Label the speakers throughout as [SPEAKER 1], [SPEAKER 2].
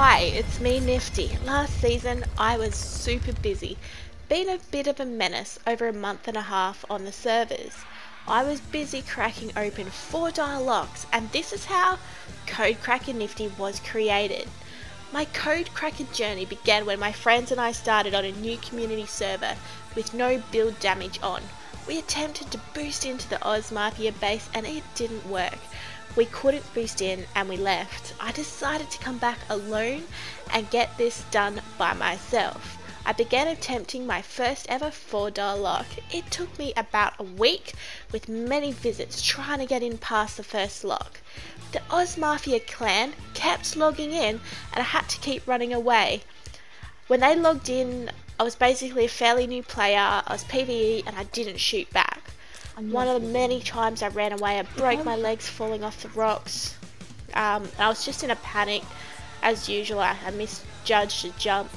[SPEAKER 1] Hi, it's me, Nifty. Last season I was super busy, been a bit of a menace over a month and a half on the servers. I was busy cracking open 4 dial locks, and this is how CaptiaNifty was created. My code cracking journey began when my friends and I started on a new community server with no build damage on. We attempted to boost into the Oz Mafia base and it didn't work. We couldn't boost in and we left. I decided to come back alone and get this done by myself. I began attempting my first ever 4 dial lock. It took me about a week with many visits trying to get in past the first lock. The Oz Mafia clan kept logging in and I had to keep running away. When they logged in, I was basically a fairly new player. I was PvE and I didn't shoot back. One of the many times I ran away, I broke my legs falling off the rocks. I was just in a panic, as usual. I misjudged a jump.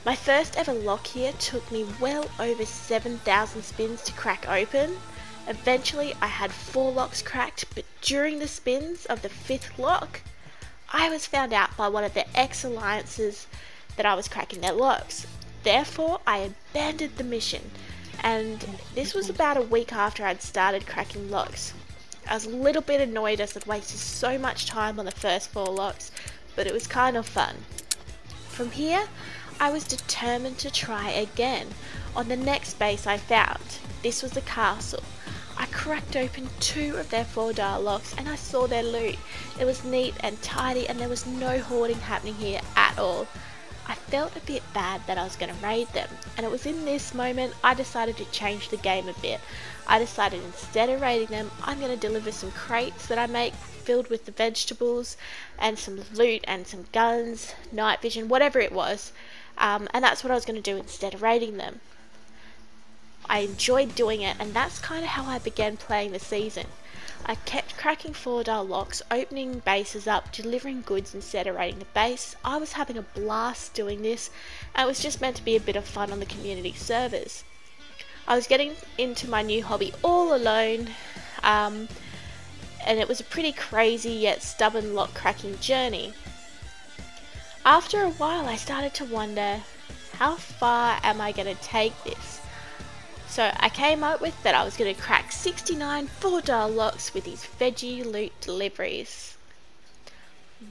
[SPEAKER 1] My first ever lock here took me well over 7,000 spins to crack open. Eventually I had 4 locks cracked, but during the spins of the 5th lock, I was found out by one of the ex-alliances that I was cracking their locks. Therefore, I abandoned the mission. And this was about a week after I'd started cracking locks. I was a little bit annoyed as I'd wasted so much time on the first 4 locks, but it was kind of fun. From here, I was determined to try again on the next base I found. This was the castle. I cracked open 2 of their 4 dial locks and I saw their loot. It was neat and tidy and there was no hoarding happening here at all. I felt a bit bad that I was going to raid them, and it was in this moment I decided to change the game a bit. I decided instead of raiding them, I'm going to deliver some crates that I make filled with the vegetables and some loot and some guns, night vision, whatever it was, and that's what I was going to do instead of raiding them. I enjoyed doing it, and that's kind of how I began playing the season. I kept cracking 4 dial locks, opening bases up, delivering goods instead of raiding the base. I was having a blast doing this, and it was just meant to be a bit of fun on the community servers. I was getting into my new hobby all alone, and it was a pretty crazy yet stubborn lock cracking journey. After a while I started to wonder, how far am I going to take this? So I came up with that I was going to crack 69 4 dial locks with these veggie loot deliveries.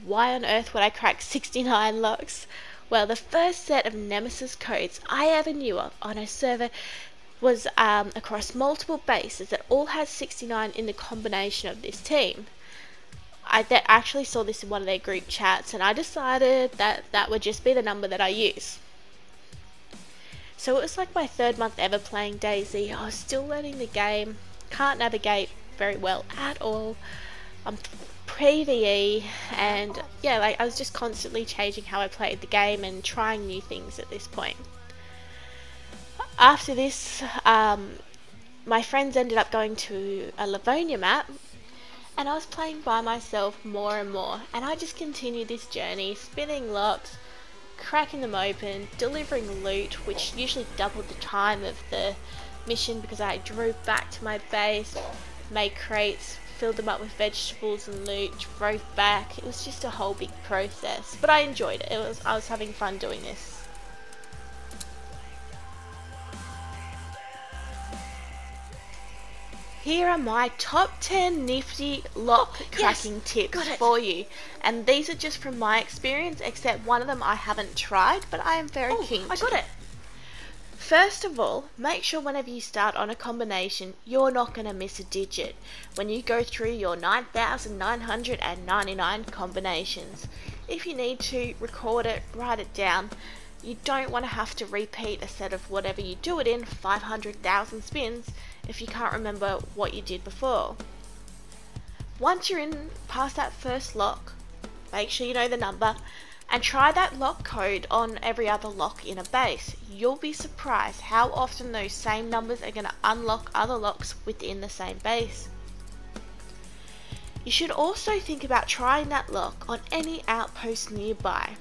[SPEAKER 1] Why on earth would I crack 69 locks? Well, the first set of Nemesis codes I ever knew of on a server was across multiple bases that all had 69 in the combination of this team. I actually saw this in one of their group chats and I decided that that would just be the number that I use. So it was like my 3rd month ever playing DayZ. I was still learning the game, can't navigate very well at all. I'm PvE and yeah, like I was just constantly changing how I played the game and trying new things at this point. After this, my friends ended up going to a Livonia map and I was playing by myself more and more, and I just continued this journey, spinning locks, cracking them open, delivering loot, which usually doubled the time of the mission because I drove back to my base, made crates, filled them up with vegetables and loot, drove back. It was just a whole big process, but I enjoyed it. I was having fun doing this. Here are my top 10 nifty lock cracking tips for you, and these are just from my experience, except one of them I haven't tried, but I am very keen to. I got it! First of all, make sure whenever you start on a combination, you're not going to miss a digit when you go through your 9,999 combinations. If you need to, record it, write it down. You don't want to have to repeat a set of whatever you do it in 500,000 spins if you can't remember what you did before. Once you're in past that first lock, make sure you know the number and try that lock code on every other lock in a base. You'll be surprised how often those same numbers are going to unlock other locks within the same base. You should also think about trying that lock on any outpost nearby.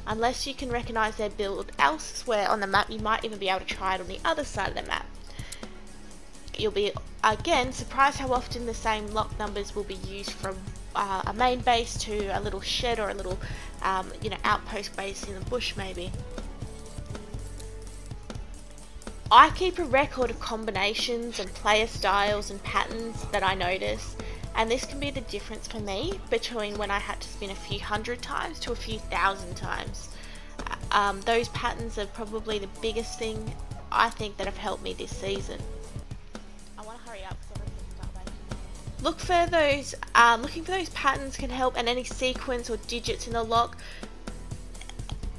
[SPEAKER 1] Unless you can recognise their build elsewhere on the map, you might even be able to try it on the other side of the map. You'll be, again, surprised how often the same lock numbers will be used from a main base to a little shed or a little you know, outpost base in the bush maybe. I keep a record of combinations and player styles and patterns that I notice, and this can be the difference for me between when I had to spin a few hundred times to a few thousand times. Those patterns are probably the biggest thing I think that have helped me this season. I want to hurry up because look for those, looking for those patterns can help, and any sequence or digits in the lock,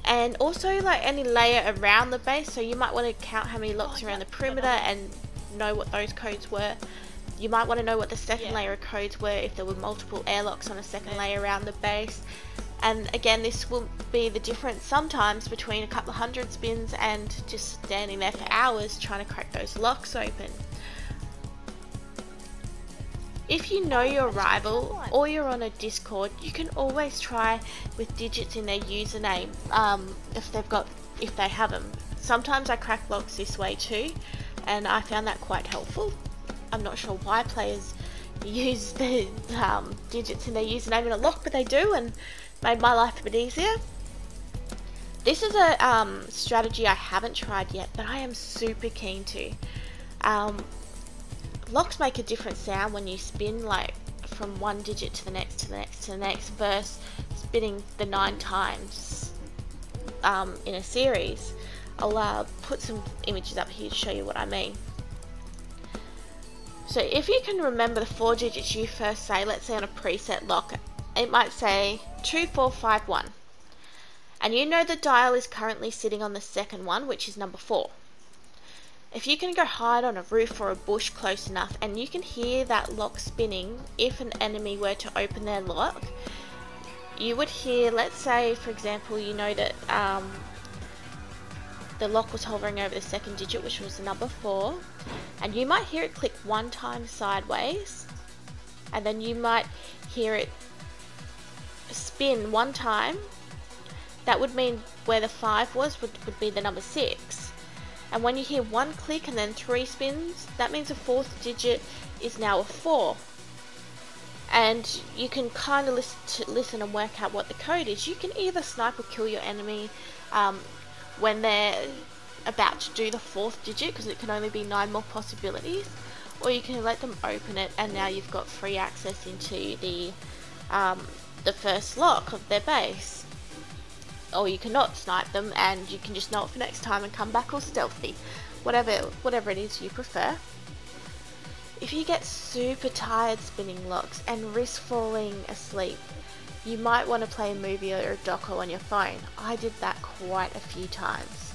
[SPEAKER 1] and also like any layer around the base. So you might want to count how many locks around the perimeter and know what those codes were. You might want to know what the second layer of codes were if there were multiple airlocks on a second layer around the base. And again, this will be the difference sometimes between a couple of hundred spins and just standing there for hours trying to crack those locks open. If you know your rival or you're on a Discord, you can always try with digits in their username if they have them. Sometimes I crack locks this way too, and I found that quite helpful. I'm not sure why players use the digits in their username in a lock, but they do, and made my life a bit easier. This is a strategy I haven't tried yet, but I am super keen to. Locks make a different sound when you spin, like from one digit to the next to the next to the next, versus spinning the 9 times in a series. I'll put some images up here to show you what I mean. So if you can remember the 4 digits you first say, let's say on a preset lock, it might say 2451, and you know the dial is currently sitting on the second one, which is number 4. If you can go hide on a roof or a bush close enough and you can hear that lock spinning, if an enemy were to open their lock, you would hear, let's say for example, you know that the lock was hovering over the second digit, which was the number 4, and you might hear it click 1 time sideways, and then you might hear it spin 1 time. That would mean where the 5 was would be the number 6. And when you hear 1 click and then 3 spins, that means the 4th digit is now a 4. And you can kind of listen and work out what the code is. You can either snipe or kill your enemy when they're about to do the 4th digit, because it can only be 9 more possibilities, or you can let them open it and now you've got free access into the first lock of their base. Or you cannot snipe them and you can just know it for next time and come back all stealthy. Whatever it is you prefer. If you get super tired spinning locks and risk falling asleep, you might want to play a movie or a doco on your phone. I did that quite a few times.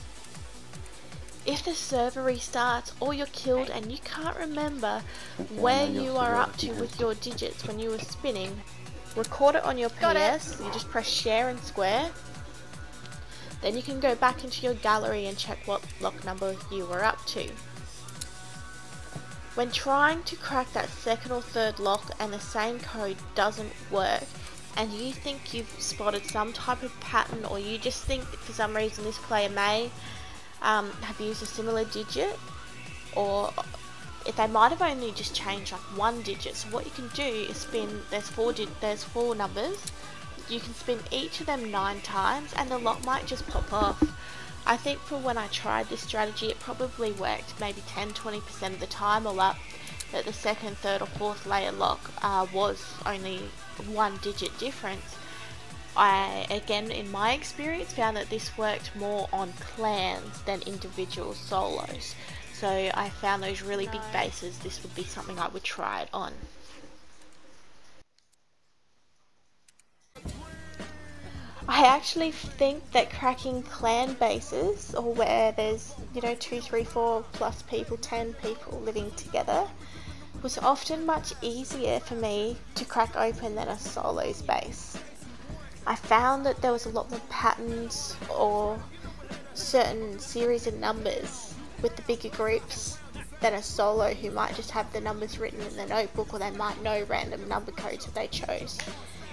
[SPEAKER 1] If the server restarts or you're killed and you can't remember where you are up to with your digits when you were spinning, record it on your PS. You just press share and square. Then you can go back into your gallery and check what lock number you were up to. When trying to crack that second or third lock and the same code doesn't work, and you think you've spotted some type of pattern, or you just think that for some reason this player may have used a similar digit, or if they might have only just changed like 1 digit, so what you can do is spin, there's 4 numbers, you can spin each of them 9 times and the lock might just pop off. I think for when I tried this strategy, it probably worked maybe 10-20% of the time, or up that the second, third or fourth layer lock was only 1 digit difference. I, again in my experience, found that this worked more on clans than individual solos. So I found those really big bases, this would be something I would try it on. I actually think that cracking clan bases, or where there's, you know, 2, 3, 4 plus people, 10 people living together, was often much easier for me to crack open than a solo's base. I found that there was a lot more patterns or certain series of numbers with the bigger groups than a solo who might just have the numbers written in the notebook, or they might know random number codes that they chose.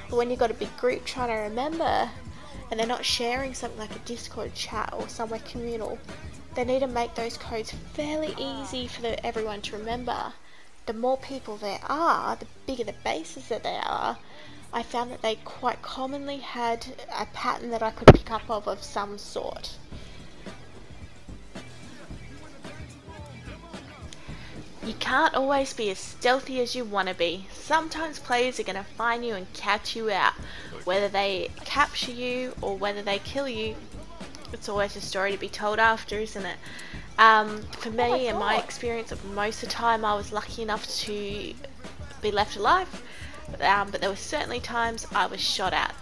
[SPEAKER 1] But when you've got a big group trying to remember, and they're not sharing something like a Discord chat or somewhere communal, they need to make those codes fairly easy for everyone to remember. The more people there are, the bigger the bases that there are, I found that they quite commonly had a pattern that I could pick up of some sort. You can't always be as stealthy as you want to be. Sometimes players are going to find you and catch you out. Whether they capture you or whether they kill you, it's always a story to be told after, isn't it? For me, in my experience, most of the time I was lucky enough to be left alive, but there were certainly times I was shot at.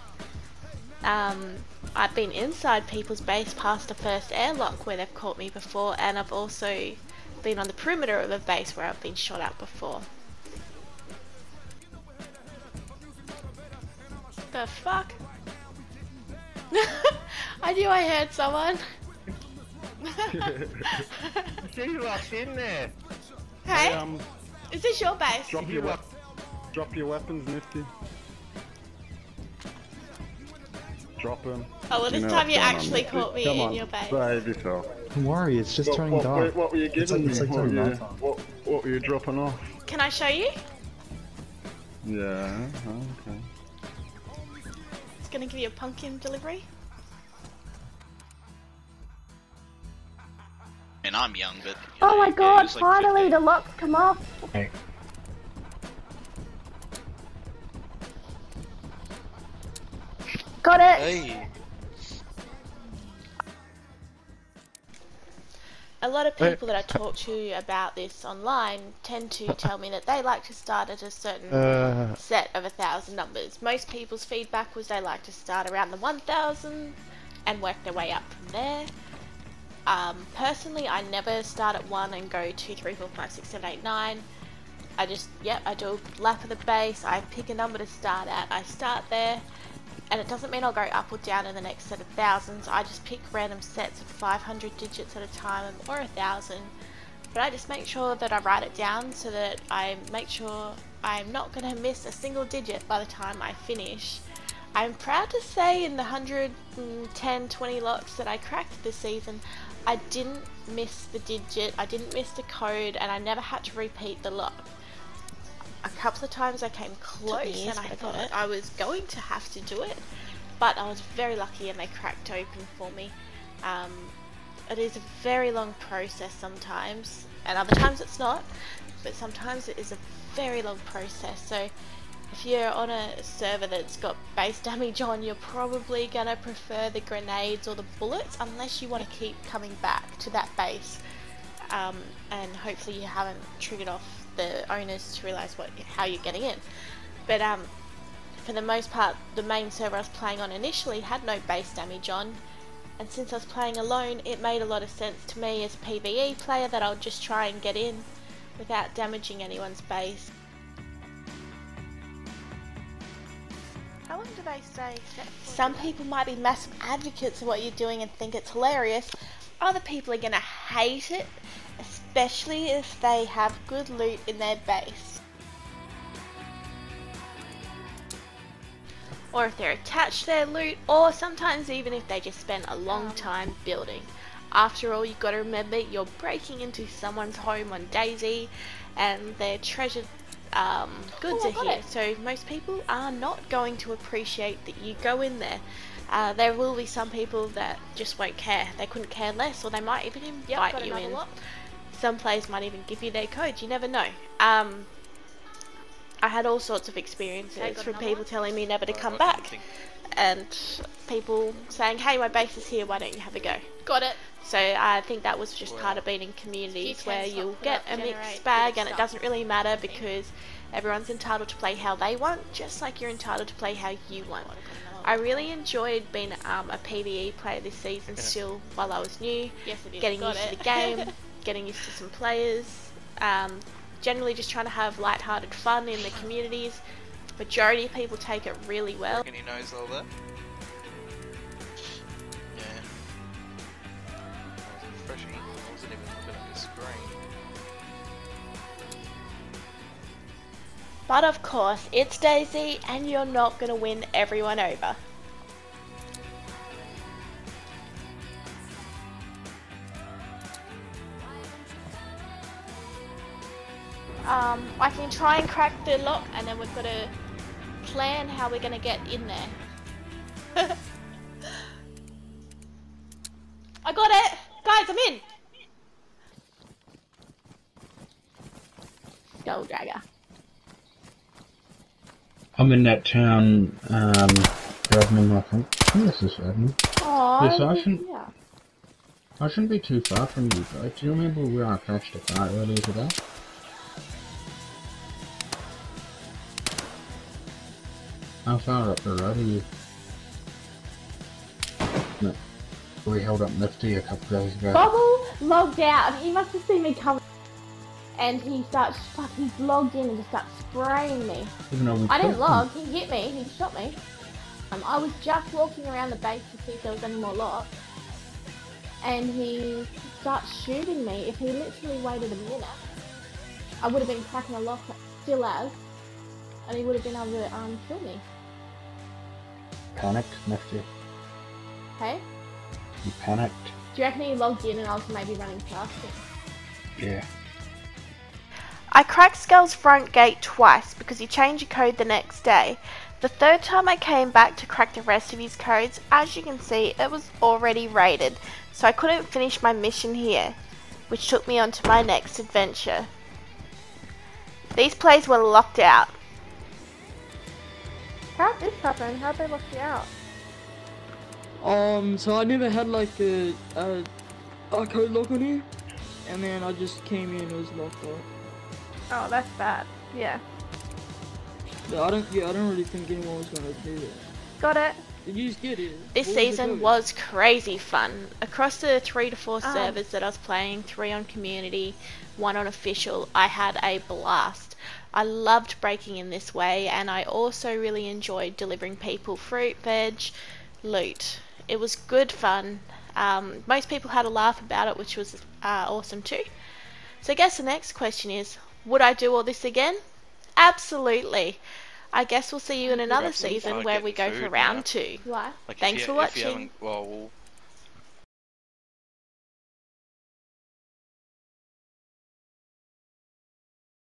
[SPEAKER 1] I've been inside people's base past the first airlock where they've caught me before, and I've also been on the perimeter of a base where I've been shot at before. The fuck? I knew I heard someone.
[SPEAKER 2] See you locked in there.
[SPEAKER 1] Hey, is this your base?
[SPEAKER 3] Drop your weapons, Nifty. Drop them.
[SPEAKER 1] Oh, well, this time you actually caught me in your base.
[SPEAKER 3] Behave yourself.
[SPEAKER 4] Don't worry, it's just turning dark.
[SPEAKER 3] What were you giving me?
[SPEAKER 4] What
[SPEAKER 3] What were you dropping off?
[SPEAKER 1] Can I show you?
[SPEAKER 3] Yeah, okay.
[SPEAKER 1] It's gonna give you a pumpkin delivery.
[SPEAKER 5] And I'm young, but
[SPEAKER 6] oh my god,
[SPEAKER 5] like
[SPEAKER 6] finally
[SPEAKER 5] 50.
[SPEAKER 6] the locks come off.
[SPEAKER 4] Hey.
[SPEAKER 6] Got it.
[SPEAKER 5] Hey.
[SPEAKER 1] A lot of people that I talk to about this online tend to tell me that they like to start at a certain set of 1,000 numbers. Most people's feedback was they like to start around the 1,000 and work their way up from there. Personally, I never start at 1 and go 2, 3, 4, 5, 6, 7, 8, 9. I just, I do a lap of the base, I pick a number to start at, I start there, and it doesn't mean I'll go up or down in the next set of thousands. I just pick random sets of 500 digits at a time or 1,000, but I just make sure that I write it down so that I make sure I'm not going to miss a single digit by the time I finish. I'm proud to say in the 110, 20 locks that I cracked this season, I didn't miss the digit, I didn't miss the code, and I never had to repeat the lock. A couple of times I came close and I thought I was going to have to do it, but I was very lucky and they cracked open for me. It is a very long process sometimes, and other times it's not, but sometimes it is a very long process. So if you're on a server that's got base damage on, you're probably going to prefer the grenades or the bullets, unless you want to keep coming back to that base, and hopefully you haven't triggered off the owners to realise how you're getting in. But for the most part, the main server I was playing on initially had no base damage on, and since I was playing alone, it made a lot of sense to me as a PvE player that I'll just try and get in without damaging anyone's base. How long do they stay set for? Some people might be massive advocates of what you're doing and think it's hilarious. Other people are going to hate it, especially if they have good loot in their base. Or if they're attached to their loot, or sometimes even if they just spend a long time building. After all, you've got to remember you're breaking into someone's home on DayZ and their treasured goods are here. So most people are not going to appreciate that you go in there. There will be some people that just won't care. They couldn't care less, or they might even invite you in. Some players might even give you their code, you never know. I had all sorts of experiences from people telling me never to come back, and people saying, hey, my base is here, why don't you have a go? Got it. So I think that was just part of being in communities where you'll get a mixed bag, and it doesn't really matter because everyone's entitled to play how they want, just like you're entitled to play how you want. I really enjoyed being a PvE player this season still while I was new, getting used to the game, getting used to some players, generally just trying to have light-hearted fun in the communities. Majority of people take it really well.
[SPEAKER 5] He knows all that. Yeah. That was refreshing. I wasn't even looking at the screen.
[SPEAKER 1] But of course, it's DayZ and you're not going to win everyone over. I can try and crack the lock, and then we've got to plan how we're gonna get in there. I got it! Guys, I'm in! Skull Dragger.
[SPEAKER 6] I'm in that town, Redmond, I think. I think this is Redmond.
[SPEAKER 1] Aww,
[SPEAKER 6] Yes,
[SPEAKER 1] yeah.
[SPEAKER 6] I shouldn't be too far from you guys. Do you remember where I crashed a car earlier today? How far up the road are you? No. We held up Nifty a couple days ago.
[SPEAKER 1] Bubble logged out. He must have seen me coming. And he's logged in and just starts spraying me.
[SPEAKER 6] Even though we
[SPEAKER 1] I didn't
[SPEAKER 6] killed him.
[SPEAKER 1] log, he hit me, he shot me. I was just walking around the base to see if there was any more locks. And he starts shooting me. If he literally waited a minute, I would have been cracking a lock still as, and he would have been able to kill me.
[SPEAKER 6] Panicked, Nifty.
[SPEAKER 1] Hey?
[SPEAKER 6] You panicked.
[SPEAKER 1] Do you reckon he logged in and I was maybe running past him?
[SPEAKER 6] Yeah.
[SPEAKER 1] I cracked Skull's front gate twice because he changed the code the next day. The third time I came back to crack the rest of his codes, as you can see, it was already raided, so I couldn't finish my mission here, which took me on to my next adventure. These plays were locked out. How did this happen? How did they lock you out?
[SPEAKER 7] So I never had like a code lock on here, and then I just came in and it was locked up.
[SPEAKER 1] Oh, that's bad. Yeah.
[SPEAKER 7] But I don't really think anyone was gonna do that.
[SPEAKER 1] Got it.
[SPEAKER 7] Did you just get it?
[SPEAKER 1] This
[SPEAKER 7] What was the
[SPEAKER 1] season
[SPEAKER 7] code?
[SPEAKER 1] was crazy fun. Across the 3 to 4 servers that I was playing, 3 on community, 1 on official, I had a blast. I loved breaking in this way, and I also really enjoyed delivering people fruit, veg, loot. It was good fun. Most people had a laugh about it, which was awesome too. So I guess the next question is, would I do all this again? Absolutely. I guess we'll see you in another
[SPEAKER 5] Absolutely.
[SPEAKER 1] season
[SPEAKER 5] Like
[SPEAKER 1] where we go
[SPEAKER 5] getting
[SPEAKER 1] for
[SPEAKER 5] food
[SPEAKER 1] round
[SPEAKER 5] now.
[SPEAKER 1] 2. Why?
[SPEAKER 5] Like
[SPEAKER 1] Thanks
[SPEAKER 5] if
[SPEAKER 1] for
[SPEAKER 5] you, if you
[SPEAKER 1] watching.
[SPEAKER 5] haven't, well,